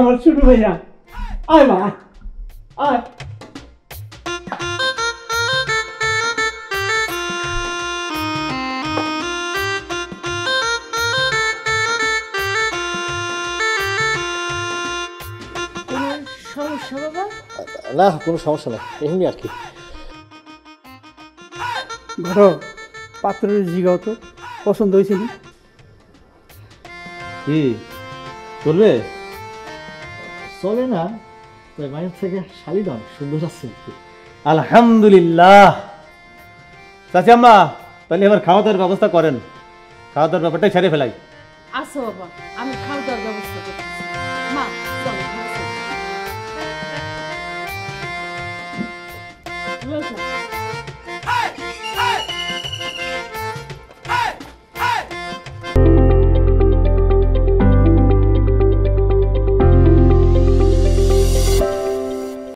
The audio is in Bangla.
আমার ছোট ভাইয়া আয় মা আয় সমস্যা বাবা? না কোনো সমস্যা নেই, এমনি আর কি। ঘর পাত্রের জিগাও তো পছন্দ হয়েছে না? কি চলবে? চলে না, মায়ের থেকে শাড়িটা অনেক সুন্দর আছে। আলহামদুলিল্লাহ। চাচি আম্মা, তাহলে এবার খাওয়া দাওয়ার ব্যবস্থা করেন, খাওয়া দাওয়ার ব্যাপারটাই ছেড়ে ফেলাই। আচ্ছা বাবা, আমি